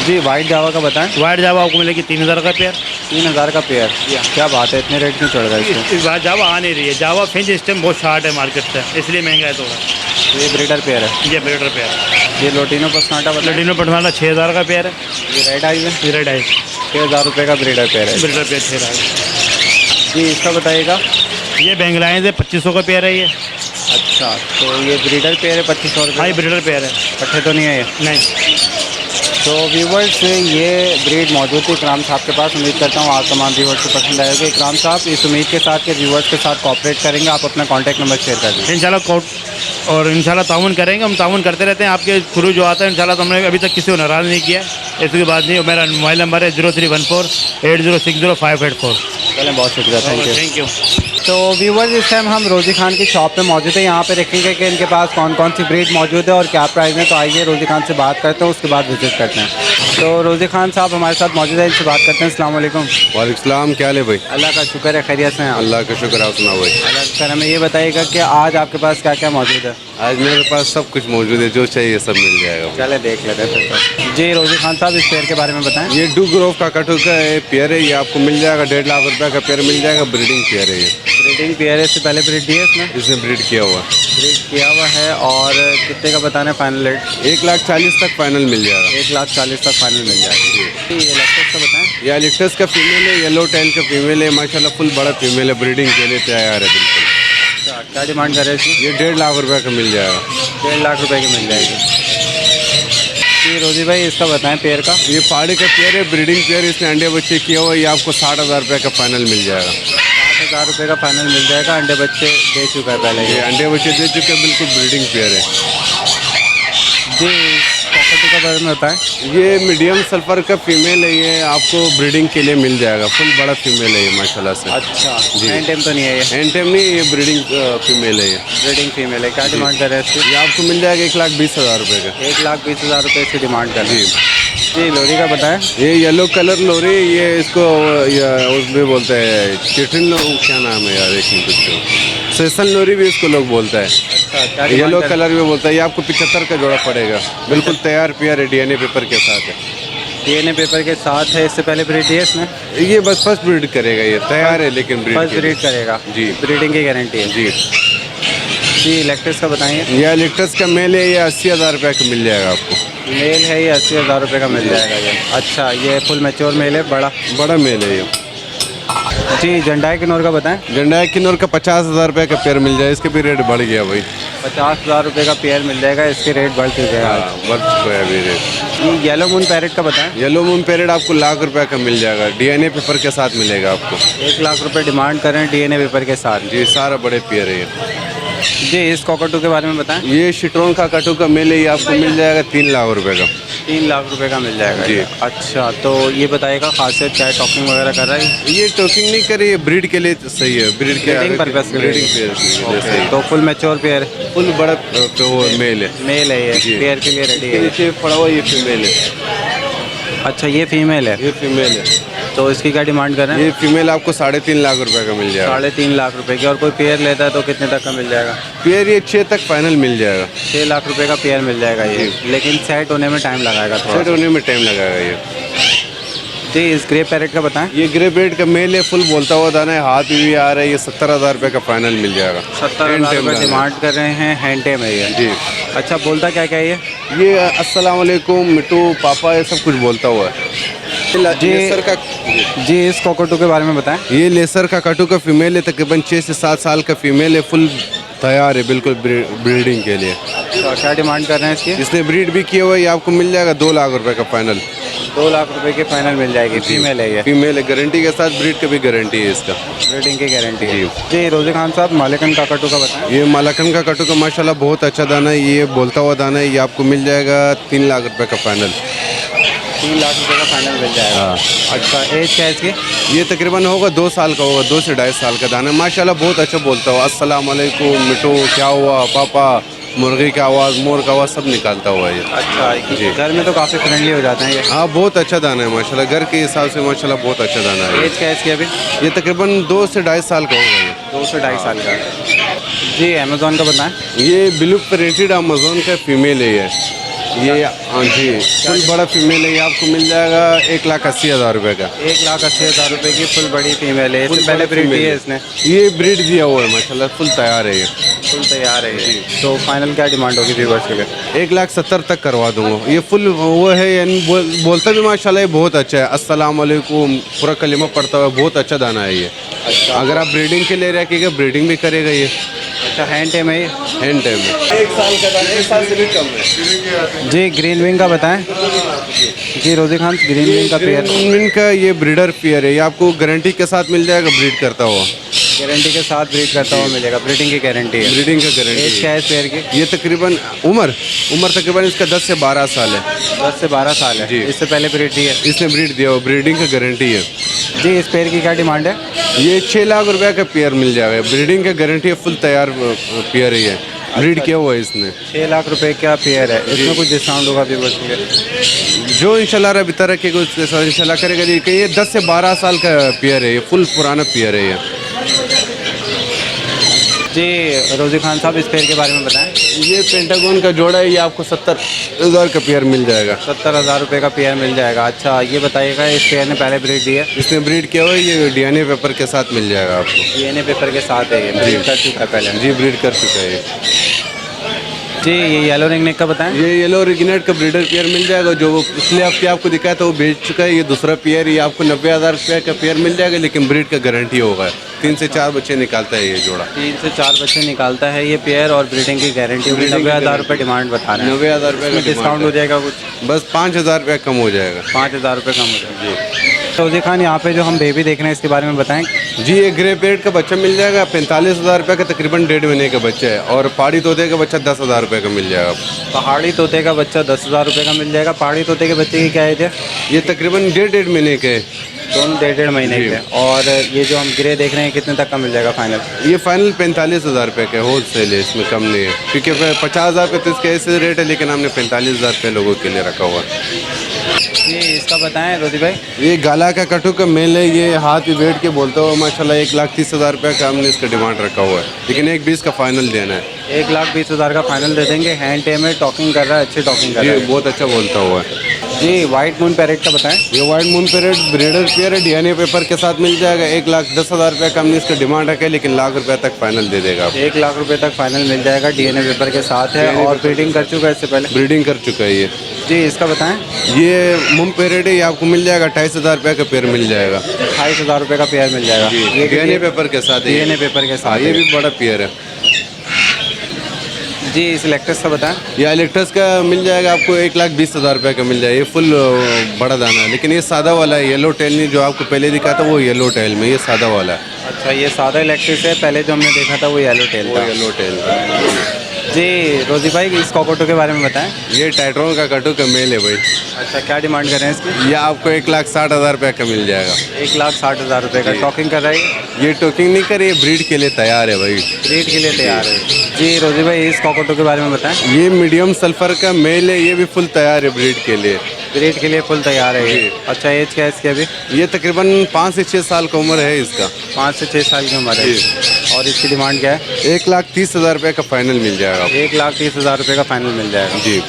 जी वाइट जावा का बताएं। वाइट जावा आपको मिलेगी 3000 का पेयर। 3000 का पेयर। क्या बात है, इतने रेट क्यों चढ़ रहा है इसके? इस बार जावा आ नहीं रही है। जावा फिंच इस टाइम बहुत शार्ट है मार्केट से, इसलिए महंगा है थोड़ा। तो ये ब्रीडर पेयर है। ये ब्रीडर पेयर है। ये लोटिनो पसनाटा बताएं। लटिनो पटवाना 6000 का पेयर है। ये रेड आई है। ये रेड आई 6000 रुपये का ब्रीडर पेयर है। Breeder pair 6000। जी इसका बताइएगा। ये बेंगलाइन से 2500 का पेयर है ये। अच्छा तो ये ब्रीडर पेयर है 2500 रुपये। हाँ, ये ब्रीडर पेयर है। पट्टे तो नहीं है ये? नहीं। तो व्यूवर्स ये ब्रीड मौजूद थी इकराम साहब के पास। उम्मीद करता हूँ आप तमाम व्यूवर्स को पसंद आएगा। इकराम साहब इस उम्मीद के साथ कि व्यूवर्स के साथ कोऑपरेट करेंगे, आप अपना कॉन्टैक्ट नंबर शेयर कर दीजिए। इंशाल्लाह और इंशाल्लाह ताउन करेंगे, हम ताउन करते रहते हैं। आपके थ्रू जो आता है इंशाल्लाह, तो हमने अभी तक किसी को नाराज़ नहीं किया, ऐसी बात नहीं। मेरा मोबाइल नंबर है 031480605884। चलें बहुत शुक्रिया, थैंक यू। Thank you. तो व्यूवर्स इस टाइम हम रोज़ी खान की शॉप पे मौजूद है। यहाँ पे देखेंगे कि इनके पास कौन कौन सी ब्रीड मौजूद है और क्या प्राइस है। तो आइए रोज़ी खान से बात करते हैं, उसके बाद विजिट करते हैं। तो रोज़ी खान साहब हमारे साथ मौजूद है, इनसे बात करते हैं। अस्सलाम वालेकुम। वालेकुम, क्या हाल है भाई? अल्लाह का शुक्र है, खैरियत से हैं आप? अल्लाह का शुक्र, आप सुनाओ भाई। अल्लाह का शुक्र। हमें ये बताइएगा कि आज आपके पास क्या क्या मौजूद है? आज मेरे पास सब कुछ मौजूद है, जो चाहिए सब मिल जाएगा। चले देख लेते हैं फिर तो। जी रोज़ी खान साहब, इस पेयर के बारे में बताएं। ये डू ग्रोव का कटू का पेयर है, ये आपको मिल जाएगा 1.5 लाख रुपए का पेयर मिल जाएगा। ब्रीडिंग पेयर है ये। ब्रीडिंग पेयर है, इससे पहले ब्रीड दी है इसमें? इसने ब्रीड किया हुआ ब्रीड किया हुआ है। और कितने का बताना है फाइनल रेट? 1,40,000 तक फाइनल मिल जाएगा। 1,40,000 तक फाइनल मिल जाएगा। ये लेक्टस का बताएं। ये एलिक्टस का फीमेल है, येलो टेल का फीमेल है, माशाल्लाह फुल बड़ा फीमेल है, ब्रीडिंग के लिए तैयार है बिल्कुल। अच्छा, क्या डिमांड कर रहे हैं इसकी? ये 1.5 लाख रुपए का मिल जाएगा। 1.5 लाख रुपए की मिल जाएगी। जी रोजी भाई, इसका बताएं पेयर का। ये पहाड़ी का पेयर है, ब्रीडिंग पेयर, इसने अंडे बच्चे किया हुआ है, ये आपको 60,000 रुपये का फाइनल मिल जाएगा। 60,000 रुपये का फाइनल मिल जाएगा। अंडे बच्चे दे चुका है पहले ये अंडे बच्चे दे चुके हैं, बिल्कुल ब्रीडिंग पेयर है। जी प्रॉपर्टी का बारे में बताएं। ये मीडियम सल्फर का फीमेल है, ये आपको ब्रीडिंग के लिए मिल जाएगा। फुल बड़ा फीमेल है ये माशाल्लाह से। अच्छा जी। एंड टाइम तो नहीं है ये? एंड टाइम नहीं, ये ब्रीडिंग फीमेल है ये। ब्रीडिंग फीमेल है। क्या डिमांड कर रहे हैं इसकी? ये आपको मिल जाएगा 1,20,000 रुपये का। 1,20,000 रुपये इसकी डिमांड कर रहे हैं। जी लोरी का बताएं। ये येलो कलर लोरी, ये इसको उसमें बोलते हैं चिटिन क्या नाम है यार, एक मिनट इसको, सेशन लोरी भी इसको लोग बोलता है। अच्छा, क्या येलो कलर भी बोलता है। ये आपको 75 का जोड़ा पड़ेगा, बिल्कुल तैयार पेयर है, DNA पेपर के साथ है। DNA पेपर के साथ है। इससे पहले ब्रीड दी है इसमें? ये बस फर्स्ट ब्रीड करेगा, ये तैयार है लेकिन फर्स्ट ब्रीड करेगा जी। ब्रीडिंग की गारंटी है जी। जी लेक्टस का बताएंगे। ये लिक्टस का मेल है, ये 80,000 रुपये का मिल जाएगा आपको। मेल है, ये 80,000 रुपये का मिल जाएगा ये। अच्छा, ये फुल मैच्योर मेल है, बड़ा मेल है ये। जी जंडाई किन्नौर का बताएं। जंडाई किन्नौर का 50,000 रुपये का पेयर मिल जाए, इसके भी रेट बढ़ गया भाई। 50,000 रुपये का पेयर मिल जाएगा, इसके रेट बढ़ चुके हैं आज। बढ़ चुका है अभी रेट। ये येलो मून पैरेट का बताएं। येलो मून पैरेट आपको 1,00,000 रुपये का मिल जाएगा, DNA पेपर के साथ मिलेगा आपको। 1 लाख रुपये डिमांड करें DNA पेपर के साथ। जी, सारा बड़े पेयर है ये। जी इस कॉकटू के बारे में बताएं। ये शिट्रोन का कटू का मेल है, ये आपको मिल जाएगा 3 लाख रुपये का। 3 लाख रुपए का मिल जाएगा जी। ये। अच्छा, तो ये बताइएगा खासियत क्या है? टॉकिंग वगैरह कर रहा है? ये टोकिंग नहीं करे, ये ब्रीड के लिए सही है, ब्रीड के ब्रीडिंग पर्पस के लिए। ब्रीडिंग पेयर ओके, तो फुल मैच्योर पेयर, फुल बड़ा वो मेल है। मेल है ये, जी। पेयर के लिए रेडी इसके है। नीचे पड़ा हुआ ये फीमेल है। अच्छा, ये फीमेल है। ये फीमेल है। तो इसकी क्या डिमांड कर रहे हैं? ये फीमेल आपको 3.5 लाख रुपए का मिल जाएगा। 3.5 लाख रुपए की। और कोई पेयर लेता है तो कितने तक का मिल जाएगा? पेयर ये 6 तक फाइनल मिल जाएगा। 6 लाख रुपए का पेयर मिल जाएगा ये, लेकिन सेट होने में टाइम लगाएगा थोड़ा। सेट होने में टाइम लगाएगा ये। जी इस ग्रे पैरेट का बताएं। ये ग्रे ब्रेड का मेल है, फुल बोलता हुआ दाना है, हाथ भी आ रहा है, ये 70,000 रुपये का फाइनल मिल जाएगा। 70,000 रुपये डिमांड कर रहे हैं, हैंड टेम है ये। जी। अच्छा, बोलता क्या क्या ये? ये अस्सलाम वालेकुम, मिट्टू, पापा, ये सब कुछ बोलता हुआ है। जी लेसर का जी इस कॉकटू के बारे में बताएं। ये लेसर का कटू का फीमेल है, तकरीबन 6 से 7 साल का फीमेल है, फुल तैयार है बिल्कुल ब्रीडिंग के लिए। तो क्या डिमांड कर रहे हैं इसकी? इसने ब्रीड भी किया हुआ है, ये आपको मिल जाएगा 2 लाख रुपए का फाइनल। 2 लाख रुपए की फाइनल मिल जाएगी। फीमेल है ये? फीमेल है, गारंटी के साथ, ब्रीड का भी गारंटी है इसका। ब्रीडिंग की गारंटी है। जी रोज़ी खान साहब, मालिकन काकटू का बताएं। ये मालाकन का कटू का माशाल्लाह बहुत अच्छा दाना है, ये बोलता हुआ दाना है, ये आपको मिल जाएगा 3 लाख रुपए का फाइनल। 3 लाख रुपए का फाइनल मिल जाएगा। हाँ। अच्छा, एज क्या है इसकी? ये तकरीबन होगा 2 साल का होगा, 2 से 2.5 साल का दाना है, माशाल्लाह बहुत अच्छा बोलता हुआ। अस्सलाम वालेकुम, मिट्टू, क्या हुआ पापा, मुर्गी का आवाज़, मोर का आवाज़ सब निकालता हुआ ये। अच्छा जी। घर में तो काफ़ी फ्रेंडली हो जाते हैं ये। हाँ, बहुत अच्छा दाना है माशाल्लाह, घर के हिसाब से माशाल्लाह बहुत अच्छा दाना है। एज क्या है इसकी अभी? ये तकरीबन 2 से 2.5 साल का होगा ये। 2 से 2.5 साल का। जी अमेज़ॉन का बताएं। ये ब्लू प्रिंटेड अमेज़ॉन का फीमेल है ये। हाँ जी, फुल बड़ा फीमेल है, ये आपको मिल जाएगा 1,80,000 रुपये का। 1,80,000 रुपये की फुल बड़ी फीमेल है। इससे पहले ब्रीड दी है इसने? ये ब्रीड दिया हुआ है माशाल्लाह, फुल तैयार है ये। फुल तैयार है ये। तो फाइनल क्या डिमांड होगी व्यूअर्स के लिए? 1,70,000 तक करवा दूंगा। ये फुल वो है, यानी बोलता भी माशाल्लाह ये बहुत अच्छा है। अस्सलाम वालेकुम पूरा कलिमा पढ़ता हुआ, बहुत अच्छा दाना है ये। अच्छा, अगर आप ब्रीडिंग के लिए रखिएगा, ब्रीडिंग भी करेगा ये। अच्छा हैंड टेम है ये? हैंड टाइम में 1 साल का दाना, 1 साल से भी कम है। जी ग्रीन विंग का बताएं। जी रोज़ी खान, ग्रीन विंग का पेयर? ग्रीन का ये ब्रीडर पेयर है, ये आपको गारंटी के साथ मिल जाएगा, ब्रीड करता हुआ। गारंटी के साथ ब्रीड करता हुआ मिलेगा, ब्रीडिंग की गारंटी है। ब्रीडिंग का एज गारंटी क्या है इस पेयर की? ये तकरीबन उम्र तकरीबन इसका 10 से 12 साल है। 10 से 12 साल है। जी। इससे पहले ब्रीड दी है? इसने ब्रीड दिया हुआ, ब्रीडिंग का गारंटी है। जी इस पेयर की क्या डिमांड है? ये 6 लाख रुपए का पेयर मिल जाएगा, ब्रीडिंग का गारंटी है, फुल तैयार पेयर है ये, ब्रीड किया हुआ है इसने। 6 लाख रुपए का पेयर है। इसमें कुछ डिस्काउंट होगा व्यूअर्स के लिए? जो इंशाल्लाह रब रखेगा उसके साथ इंशाल्लाह करेगा। लेकिन ये 10 से 12 साल का पेयर है, ये फुल पुराना पेयर है ये। जी रोज़ी खान साहब, इस पेड़ के बारे में बताएं। ये पेंटागन का जोड़ा है, ये आपको 70,000 का पेयर मिल जाएगा। 70,000 रुपये का पेयर मिल जाएगा। अच्छा ये बताइएगा, इस पेयर ने पहले ब्रीड दी है? इसने ब्रीड किया हुआ है, ये डीएनए पेपर के साथ मिल जाएगा आपको। डीएनए पेपर के साथ है, ये ब्रीड कर चुका है पहले? जी ब्रीड कर चुका है ये। जी ये येलो रिंग नेक का बताएं। ये येलो रिगनेट का ब्रीडर पेयर मिल जाएगा, जो वो पिछले हफ्ते आपको दिखाया था वो बेच चुका है। ये दूसरा पेयर, ये आपको 90,000 रुपये का पेयर मिल जाएगा, लेकिन ब्रीड का गारंटी होगा। 3 से 4 बच्चे निकालता है ये जोड़ा। 3 से 4 बच्चे निकालता है ये पेयर, और ब्रीडिंग की गारंटी होगी। 90,000 रुपये डिमांड बता रहे हैं। 90,000 रुपये का डिस्काउंट हो जाएगा कुछ? बस 5,000 रुपये कम हो जाएगा। 5,000 रुपये कम हो जाएगा। जी रोज़ी खान, यहाँ पे जो हम बेबी देख रहे हैं इसके बारे में बताएं। जी ये ग्रे पेड का बच्चा मिल जाएगा, 45,000 रुपये का, तकरीबन 1.5 महीने का बच्चा है। और पहाड़ी तोते का बच्चा 10,000 रुपये का मिल जाएगा। पहाड़ी तोते का बच्चा 10,000 रुपये का मिल जाएगा। पहाड़ी तोते के बच्चे की क्या एज है? ये तकरीबन 1.5 महीने के, दोनों 1.5 महीने के। और ये जो हम ग्रे देख रहे हैं कितने तक का मिल जाएगा फाइनल? ये फाइनल 45,000 रुपये का होल सेल है, इसमें कम नहीं है। क्योंकि 50,000 रुपये तो इसका ऐसे रेट है, लेकिन हमने 45,000 रुपये लोगों के लिए रखा हुआ है। जी इसका बताएं रोज़ी भाई। ये गाला का कटू का मेल है, ये हाथ पे बैठ के बोलता हुआ माशाल्लाह 1,30,000 रुपये का हमने इसका डिमांड रखा हुआ है, लेकिन 1,20,000 का फाइनल देना है। 1,20,000 का फाइनल दे देंगे। हैंड टेम में टॉकिंग कर रहा है, अच्छी टॉकिंग कर रहा ये है। बहुत अच्छा बोलता हुआ है। जी वाइट मून पैरेट का बताएं। ये white moon parrot breeder pair है, डीएनए पेपर के साथ मिल जाएगा। 1,10,000 रुपये का हमने इसका डिमांड रखा है, लेकिन लाख रुपये तक फाइनल दे देगा। 1 लाख रुपए तक फाइनल मिल जाएगा, डीएनए पेपर के साथ है। और ब्रीडिंग कर चुका है इससे पहले? ब्रीडिंग कर चुका है ये। जी इसका बताएं। ये मून पेरेड है, ये आपको मिल जाएगा 28,000 रुपये का पेयर मिल जाएगा। 28,000 रुपये का पेयर मिल जाएगा। ये डीएनए पेपर के साथ है। डीएनए पेपर के साथ ये भी बड़ा पेयर है। जी इस इलेक्ट्रस का बताएं। ये इलेक्ट्रस का मिल जाएगा आपको 1,20,000 रुपये का मिल जाएगा। ये फुल बड़ा दाना है, लेकिन ये सादा वाला है। येलो टेल नहीं, जो आपको पहले दिखा था वो येलो टेल में, ये सादा वाला है। अच्छा ये सादा इलेक्ट्रिस है, पहले जो हमने देखा था वो येलो टेल था। येलो टेल का। जी रोज़ी भाई, इस कॉकोटो के बारे में बताएं। ये टाइट्रोन का कटू का मेल है भाई। अच्छा क्या डिमांड कर रहे हैं इसकी? ये आपको 1,60,000 रुपये का मिल जाएगा। 1,60,000 रुपये का। टॉकिंग कर रहा है? ये टोकिंग नहीं कर रही है, ब्रीड के लिए तैयार है भाई। ब्रीड के लिए तैयार है। जी रोज़ी भाई, इस कॉकोटो के बारे में बताएं। ये मीडियम सल्फर का मेल है, ये भी फुल तैयार है ब्रीड के लिए। ब्रीड के लिए फुल तैयार है ये। अच्छा एज क्या है इसकी अभी? ये तकरीबन 5 से 6 साल का उम्र है इसका। 5 से 6 साल की उम्र है। और इसकी डिमांड क्या है? 1,30,000 रुपये का फाइनल मिल जाएगा। 1,30,000 रुपये का फाइनल मिल जाएगा। जी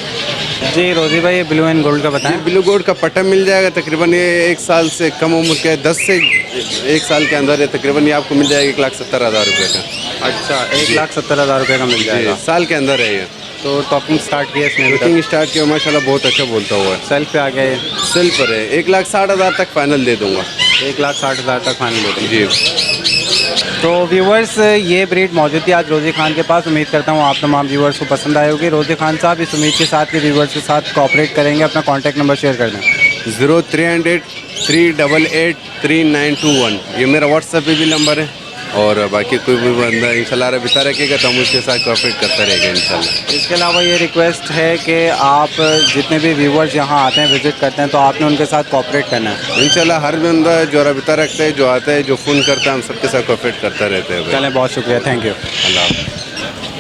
जी रोज़ी भाई, ये ब्लू एंड गोल्ड का बताएं। ब्लू गोल्ड का पट्टा मिल जाएगा, तकरीबन ये 1 साल से कम उम्र के, 10 से 1 साल के अंदर है। तकरीबन ये आपको मिल जाएगा 1,70,000 रुपये का। अच्छा 1,70,000 रुपये का मिल जाएगा। साल के अंदर है ये। तो टॉकिंग स्टार्ट किया इसने? टोकिंग स्टार्ट किया माशाल्लाह, बहुत अच्छा बोलता हुआ है। सेल पे आ गया ये? सेल पर है, 1,60,000 तक फाइनल दे दूंगा। 1,60,000 तक फाइनल दे देंगे। जी तो व्यूवर्स, ये ब्रीड मौजूद थी आज रोज़ी खान के पास। उम्मीद करता हूँ आप तमाम व्यूवर्स को पसंद आए होगी। रोज़ी खान साहब इस उम्मीद के साथ कि व्यूवर्स के साथ कोऑपरेट करेंगे। अपना कॉन्टैक्ट नंबर शेयर कर दें। 0300 388 3921, ये मेरा व्हाट्सएप पे भी नंबर है। और बाकी कोई भी बंदा इंशाल्लाह बिता रखेगा तो हम उसके साथ कोऑपरेट करता रहेगा इंशाल्लाह। इसके अलावा ये रिक्वेस्ट है कि आप जितने भी व्यूवर्स यहाँ आते हैं, विजिट करते हैं, तो आपने उनके साथ कोऑपरेट करना है इंशाल्लाह। हर बंदा जो रबिता रखता है, जो आता है, जो फ़ोन करता है, हम सबके साथ कोऑपरेट करता रहते हैं। चलें, बहुत शुक्रिया, थैंक यू। अल्लाह हाफ़िज़।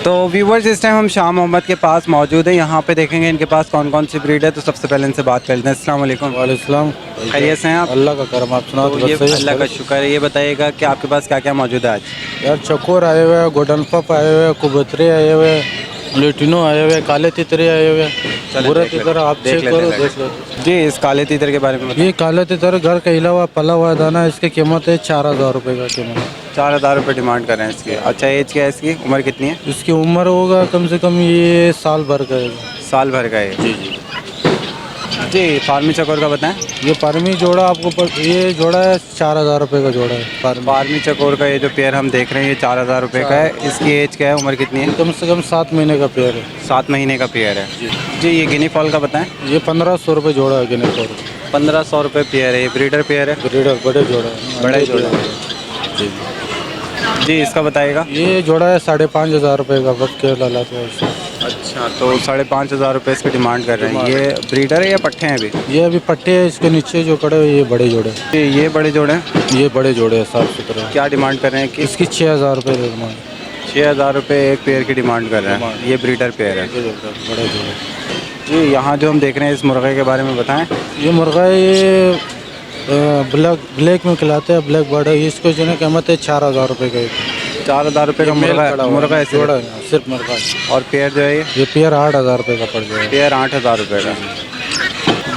तो व्यूवर्स, इस टाइम हम शाह मोहम्मद के पास मौजूद है। यहाँ पे देखेंगे इनके पास कौन कौन सी ब्रीड है। तो सबसे पहले इनसे बात करते हैं। अस्सलाम वालेकुम। वालेकुम। खैरियत से हैं आप? अल्लाह का करम, आप सुनाओ। तो ये अल्लाह का शुक्र है। ये बताइएगा कि आपके पास क्या क्या मौजूद है आज? यार चकोर आए हुए हैं, गोल्डन पप आए हुए हैं, कबूतरे आए हुए हैं, लेटिनो आए हुए हैं, काले तितरे आए हुए हैं। बुरा तितर आप चेक करो, देख लो। जी इस काले तीतर के बारे में बताइए। ये काले तितर घर का हिला हुआ पला हुआ दाना, इसकी कीमत है 4,000 रुपये का कीमत। 4,000 रुपये डिमांड कर रहे हैं इसकी। अच्छा एज क्या है इसकी? उम्र कितनी है? इसकी उम्र होगा कम से कम ये साल भर का है। साल भर का है। जी जी जी फार्मी चकोर का बताएं। ये फार्मी जोड़ा आपको ये जोड़ा है 4,000 रुपये का जोड़ा है। फार्मी चकोर का ये जो पेयर हम देख रहे हैं, ये 4,000 रुपये का है। इसकी एज क्या है, उम्र कितनी है? कम से कम 7 महीने का पेयर है। 7 महीने का पेयर है। जी ये गिनी फॉल का बताएं। ये 1,500 रुपये जोड़ा है गिनी फॉल। 1,500 रुपये पेयर है। ये ब्रीडर पेयर है? ब्रीडर बड़े जोड़ा है। बड़े जोड़ा है। जी जी इसका बताइएगा। ये जोड़ा है 5,500 रुपये का, बस के लाला तो। अच्छा तो 5,500 रुपये इसकी डिमांड कर रहे हैं। ये ब्रीडर है या पट्टे हैं अभी? ये अभी पट्टे है, इसके नीचे जो खड़े हुए ये बड़े जोड़े। ये बड़े जोड़े हैं? ये बड़े जोड़े हैं, साफ सुथरे। क्या डिमांड कर रहे हैं कि? इसकी 6,000 रुपये डिमांड। 6,000 रुपये एक पेयर की डिमांड कर रहे हैं। ये ब्रीडर पेयर है। बड़े जोड़े। जी यहाँ जो हम देख रहे हैं इस मुर्गे के बारे में बताएं। ये मुर्गा ये ब्लैक में खिलाते हैं, ब्लैक बर्ड है। इसको जो है कीमत है 4000 रुपये का। 4000 रुपये का मुर्गा है जोड़ा है, सिर्फ मुर्गा है। और पेयर जो है ये पेयर 8000 रुपये का पड़ जाएगा। पेयर 8000 रुपये का।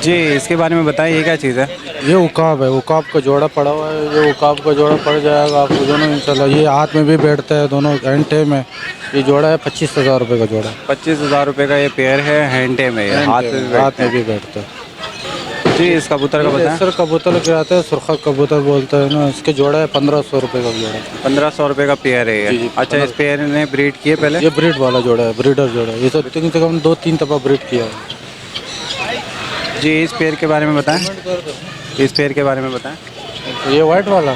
जी इसके बारे में बताएं, ये क्या चीज़ है? ये उकाब है, उकाब का जोड़ा पड़ा हुआ है। ये उकाब का जोड़ा पड़ जाएगा आपको दोनों इंशाल्लाह। ये हाथ में भी बैठता है, दोनों घंटे में। ये जोड़ा है 25000 रुपये का जोड़ा। 25000 रुपये का ये पेयर है, हैंडे में ये हाथ में भी बैठता है। जी इस कबूतर का बताएं। सर कबूतर कहते हैं, सुरखा कबूतर बोलते हैं ना। इसके जोड़ा है 1500 रुपये का जोड़ा। 1500 रुपये का पेयर है ये। जी, अच्छा इस पेयर ने ब्रीड किए पहले? ये ब्रीड वाला जोड़ा है, ब्रीडर जोड़ा है। ये तो कम से कम 2-3 दफ़ा ब्रीड किया है। जी इस पेयर के बारे में बताएं। इस पेयर के बारे में बताएं। ये वाइट वाला,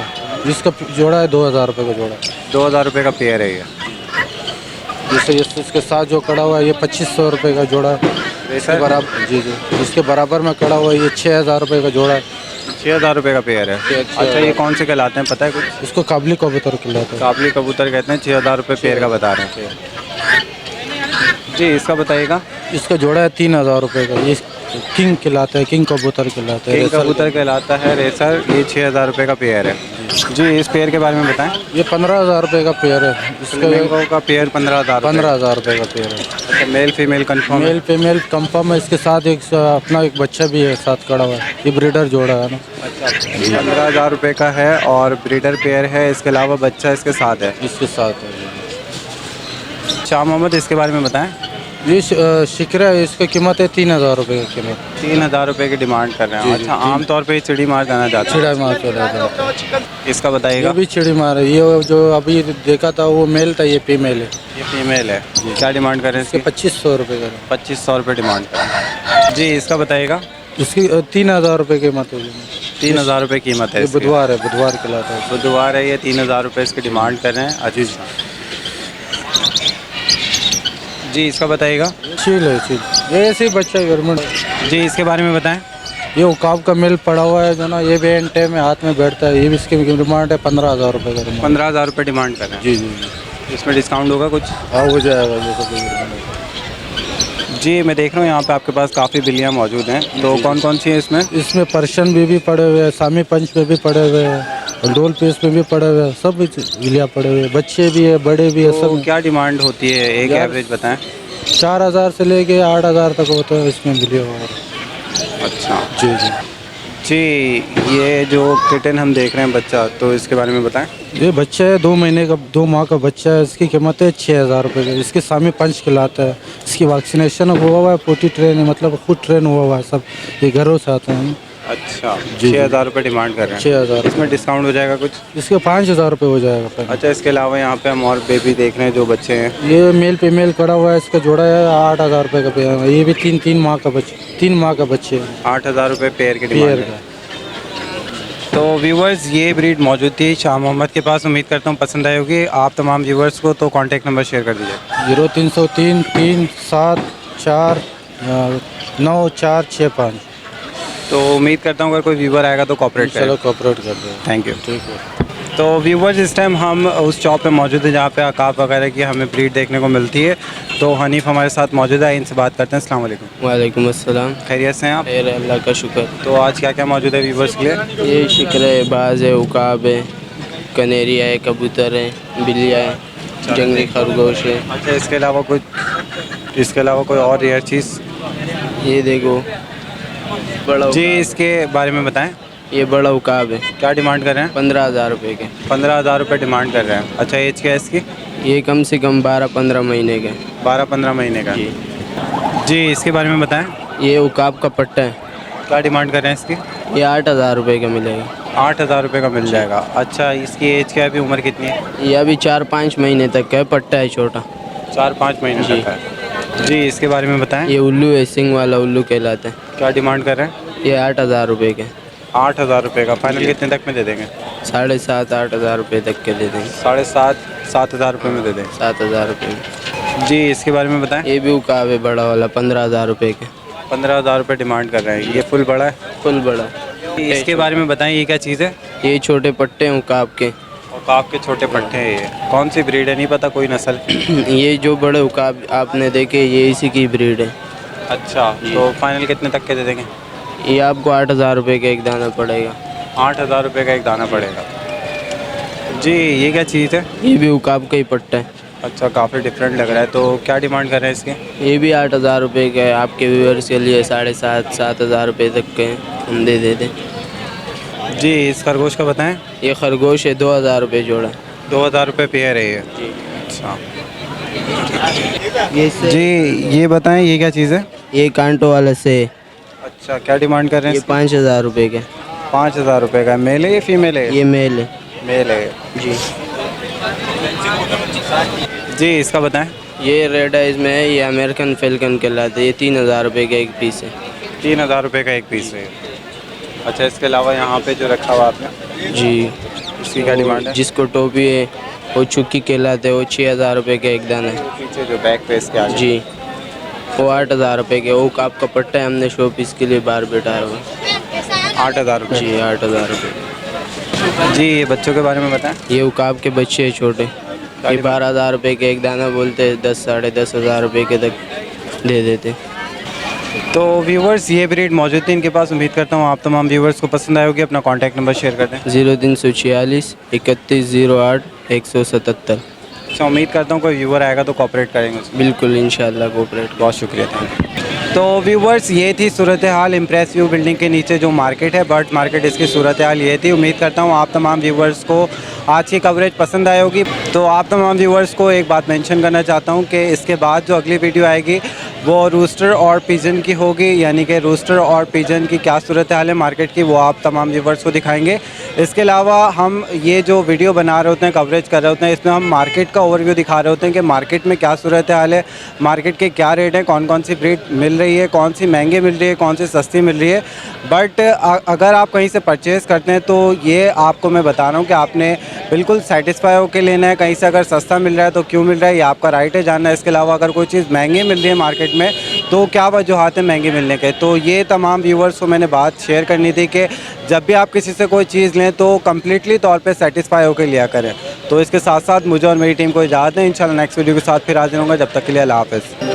इसका जोड़ा है 2000 रुपये का जोड़ा। 2000 रुपये का पेयर है ये। जैसे इसके साथ जो खड़ा हुआ है ये 2500 रुपये का जोड़ा है। इसके बराबर जी, इसके बराबर में खड़ा हुआ है ये 6000 रुपये का जोड़ा है। 6000 रुपये का पेयर है। अच्छा ये कौन से कहलाते हैं पता है कुछ? इसको काबली कबूतर कहलाते हैं। काबली कबूतर कहते हैं। 6000 रुपये पेयर का बता रहे हैं। जी इसका बताइएगा। इसका जोड़ा है 3000 रुपये का। ये किंग कहलाता है, किंग कबूतर कहलाता है। किंग कबूतर कहलाता है रेसर। ये 6000 रुपये का पेयर है। जी इस पेयर के बारे में बताएं। ये 15000 रुपये का पेयर है। इसका का पेयर 15000 रुपये का पेयर है। अच्छा male female confirm? Male female confirm है। इसके साथ एक अपना एक बच्चा भी है साथ खड़ा हुआ है। ये ब्रीडर जोड़ा है ना। अच्छा 15000 रुपये का है और ब्रीडर पेयर है। इसके अलावा बच्चा इसके साथ है। इसके साथ है। शाह मोहम्मद इसके बारे में बताएं। ये शिकरा है, इसकी कीमत है 3000 रुपये की कीमत। 3000 रुपये की डिमांड कर रहे हैं। अच्छा आमतौर पे चिड़ी मार जाना चाहते हैं? चिड़ा मार चला था। इसका बताइएगा। ये भी चिड़ी मार है। ये जो अभी देखा था वो मेल था, ये फीमेल है। ये फीमेल है। क्या डिमांड कर रहे हैं इसके 2500 रुपये का। 2500 रुपये डिमांड कर रहे हैं। जी इसका बताइएगा। इसकी 3000 रुपये कीमत है। 3000 रुपये कीमत है। ये बुधवार है, बुधवार खिलाता है। बुधवार है। ये 3000 रुपये इसकी डिमांड कर रहे हैं। अच्छा जी इसका बताइएगा। चील है, चील। ये ऐसे ही बच्चा है गवर्नमेंट। जी इसके बारे में बताएं। ये उकाब का मेल पड़ा हुआ है जो ना, ये भी एंड टाइम में हाथ में बैठता है। ये भी इसकी डिमांड है 15000 रुपये का। 15000 रुपये डिमांड कर रहे हैं। जी जी जी। इसमें डिस्काउंट होगा कुछ? हाँ हो जाएगा। जैसे जी मैं देख रहा हूँ यहाँ पे आपके पास काफ़ी बिल्लियाँ मौजूद हैं। तो कौन कौन सी हैं इसमें? इसमें पर्शियन भी पड़े हुए हैं, सामी पंच में भी पड़े हुए हैं, डोल पीस में भी पड़े हुए हैं। सब बिल्लियाँ पड़े हुए हैं, बच्चे भी है, बड़े भी है। तो सब क्या डिमांड होती है एक एवरेज बताएं? 4000 से लेके 8000 तक होता है इसमें बिल्लियाँ। अच्छा जी जी जी। ये जो किटन हम देख रहे हैं बच्चा, तो इसके बारे में बताएं। ये बच्चा है 2 महीने का, 2 माह का बच्चा है। इसकी कीमत है 6000 रुपये का। इसके सामने पंच खिलाता है। इसकी वैक्सीनेशन हुआ हुआ है, पोटी ट्रेन है, मतलब खुद ट्रेन हुआ हुआ है। सब ये घरों से आते हैं। अच्छा जी 6000 रुपये डिमांड कर रहे हैं। 6000। इसमें डिस्काउंट हो जाएगा कुछ? इसके 5000 रुपये हो जाएगा। अच्छा इसके अलावा यहाँ पे हम और बेबी देख रहे हैं जो बच्चे हैं। ये मेल फीमेल खड़ा हुआ है। इसका जोड़ा है 8000 रुपये का पेयर है। ये भी 3 माह का बच्चे, 3 माह का बच्चे है। 8000 रुपये पेयर की डिमांड है। तो व्यूवर्स ये ब्रीड मौजूद थी शाह मोहम्मद के पास। उम्मीद करता हूँ पसंद आई होगी आप तमाम व्यूवर्स को। तो कॉन्टैक्ट नंबर शेयर कर दीजिए। 0303 374 9465। तो उम्मीद करता हूँ अगर कोई व्यूवर आएगा तो कॉपरेट चलो करें। कॉपरेट कर दो। Thank you. ठीक है। तो व्यूवर्स इस टाइम हम उस शॉप पे मौजूद हैं जहाँ पे अकाब वगैरह की हमें ब्रीड देखने को मिलती है। तो हनीफ हमारे साथ मौजूद है, इनसे बात करते हैं। अस्सलाम वालेकुम। वालेकुम अस्सलाम। खैरियत से हैं आप? खैर अल्लाह का शुक्र। तो आज क्या क्या मौजूद है व्यूवर्स के लिए? ये शिकर है, बाज है, उकाब है, कनेरी है, कबूतर है, बिल्लियाँ है, जंगली खरगोश है। अच्छा इसके अलावा कोई और रेयर चीज़? ये देखो बड़ा जी इसके बारे में बताएं। ये बड़ा उकाब है। क्या डिमांड कर रहे हैं? 15000 रुपये के। 15000 रुपये डिमांड कर रहे हैं। अच्छा एज क्या है इसकी? ये कम से कम 12-15 महीने का। 12-15 महीने का। जी जी इसके बारे में बताएं। ये उकाब का पट्टा है। क्या डिमांड कर रहे हैं इसकी? ये 8000 रुपये का मिलेगा। 8000 रुपये का मिल जाएगा। अच्छा इसकी एज क्या है, अभी उम्र कितनी है? ये अभी 4-5 महीने तक का है, पट्टा है छोटा। 4-5 महीने जी। तक है। जी इसके बारे में बताएं। ये उल्लू है, सिंग वाला उल्लू कहलाता है। क्या डिमांड कर रहे हैं? ये 8000 रुपये के। 8000 रुपये का। फाइनल कितने तक में दे देंगे? 7,500-8,000 रुपये तक के दे देंगे। 7,500-7,000 रुपये में दे दें। 7,000 रुपये में। जी इसके बारे में बताएं। ये भी उकाब है बड़ा वाला, 15,000 रुपये के। 15,000 रुपये डिमांड कर रहे हैं। ये फुल बड़ा है? फुल बड़ा। इसके बारे में बताएं, ये क्या चीज़ है? ये छोटे पट्टे हैं उकाब के। उकाब के छोटे पट्टे हैं। ये कौन सी ब्रीड है, नहीं पता कोई नस्ल? ये जो बड़े उकाब आपने देखे ये इसी की ब्रीड है। अच्छा, तो फाइनल कितने तक के दे देंगे? ये आपको 8,000 रुपये का एक दाना पड़ेगा। 8,000 रुपये का एक दाना पड़ेगा। जी, ये क्या चीज़ है? ये भी उकाब का ही पट्टा है। अच्छा, काफ़ी डिफरेंट लग रहा है। तो क्या डिमांड कर रहे हैं इसके? ये भी 8,000 रुपये का है। आपके व्यूअर्स के लिए 7,500-7,000 रुपये तक के हम दे देते। जी, इस खरगोश का बताएं। ये खरगोश है 2,000 रुपये जोड़ा। 2,000 रुपये पेयर है ये। जी। अच्छा जी, ये बताएं ये क्या चीज़ है? ये कांटो वाला से। अच्छा, क्या डिमांड कर रहे हैं? ये 5,000 रुपये का। 5,000 रुपये का। मेल है या फीमेल है? ये मेल है। मेल है जी। जी, इसका बताएं। ये रेड आइज में है। ये अमेरिकन फेल्कन कहलाते हैं। ये 3,000 रुपये का एक पीस है। 3,000 रुपये का एक पीस है। अच्छा, इसके अलावा यहाँ पे जो रखा हुआ आपने, जी। इसकी क्या डिमांड है? जिसको टोपी है वो चुक्की कहलाते हैं। वो 6,000 रुपये का एक दाना है। पीछे जो बैक पे इसके आगे। जी। वो 8,000 रुपये के। वो आपका पट्टा है। हमने शो पीस के लिए बाहर बैठाया हुआ। 8,000 रुपये। जी, 8,000 रुपये। जी, ये बच्चों के बारे में बताएं। ये उकाब के बच्चे हैं छोटे। ये 12,000 रुपये के एक दाना बोलते हैं। 10-10,500 रुपये के तक दे देते। तो व्यूवर्स, ये ब्रीड मौजूद थी इनके पास। उम्मीद करता हूँ आप तमाम व्यूवर्स को पसंद आए होगी। अपना कॉन्टैक्ट नंबर शेयर कर दें। 0346 3108 177। अच्छा, उम्मीद करता हूँ कोई व्यूवर आएगा तो कोऑपरेट करेंगे उसमें। बिल्कुल, इंशाल्लाह कोऑपरेट। बहुत शुक्रिया, थैंक यू। तो व्यूवर्स, ये थी सूरत हाल इम्प्रेस व्यू बिल्डिंग के नीचे जो मार्केट है, बर्ड्स मार्केट, इसकी सूरत हाल ये थी। उम्मीद करता हूँ आप तमाम व्यूवर्स को आज की कवरेज पसंद आई होगी। तो आप तमाम व्यूवर्स को एक बात मेंशन करना चाहता हूँ कि इसके बाद जो अगली वीडियो आएगी वो रूस्टर और पिजन की होगी, यानी कि रूस्टर और पिजन की क्या सूरत हाल है मार्केट की, वो आप तमाम व्यूवर्स को दिखाएंगे। इसके अलावा हम ये जो वीडियो बना रहे होते हैं, कवरेज कर रहे होते हैं, इसमें हम मार्केट का ओवरव्यू दिखा रहे होते हैं कि मार्केट में क्या सूरत हाल है, मार्केट के क्या रेट हैं, कौन कौन सी ब्रीड मिल रही है, कौन सी महंगी मिल रही है, कौन सी सस्ती मिल रही है। बट अगर आप कहीं से परचेज़ करते हैं तो ये आपको मैं बता रहा हूँ कि आपने बिल्कुल सेटिस्फाई होकर लेना है। कहीं से अगर सस्ता मिल रहा है तो क्यों मिल रहा है, ये आपका राइट है जानना है। इसके अलावा अगर कोई चीज़ महंगी मिल रही है मार्केट में तो क्या वजूहात है महंगी मिलने के। तो ये तमाम व्यूवर्स को मैंने बात शेयर करनी थी कि जब भी आप किसी से कोई चीज़ लें तो कम्प्लीटली तौर पे सेटिस्फाई होकर लिया करें। तो इसके साथ साथ मुझे और मेरी टीम को इजाज़त दें। इंशाल्लाह नेक्स्ट वीडियो के साथ फिर हाजिर होंगे। जब तक के लिए अल्लाह हाफ़िज़।